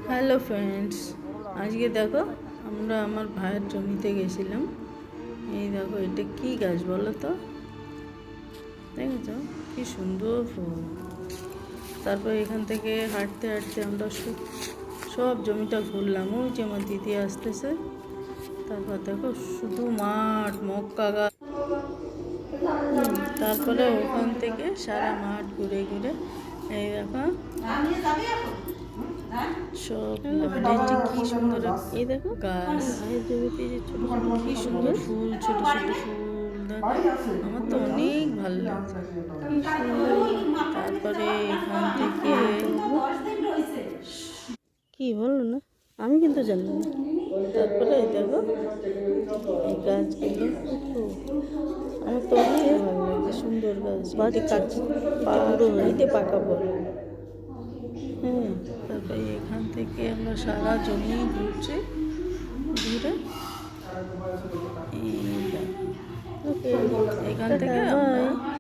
Hello friends, আজকে দেখো আমরা আমার ভাইয়ের জমিতে গেছিলাম। এই দেখো এটা কি গাছ বলো তো, দেখেছো কি সুন্দর ফুল। তারপর এখান থেকে হাঁটতে হাঁটতে আমরা সব জমিটা ঘুরলাম। ওই যে আমার দিদি আসতেছে। তারপর দেখো শুধু মাঠ, মক্কা গাছ। তারপরে ওখান থেকে সারা মাঠ ঘুরে ঘুরে এই দেখো সব কি সুন্দর এই দেখো গাছ, জমিতে যে ছোট ছোট কি সুন্দর ফুল, ছোট ছোট ফুল দেখো, আমার তো অনেক ভালো লাগছে, কি সুন্দর। তারপরে এখান থেকে কি বলো না, আমি কিন্তু জানি না। তারপরে এই দেখো এই গাছগুলো আমার তো অনেক ভালো লাগছে, সুন্দর গাছ। বাড়ি কাজ পুরো পাকা বড়। হ্যাঁ, তারপরে এখান থেকে আমরা সারা জমি ঘুরছি, ঘুরে এখান থেকে আমরা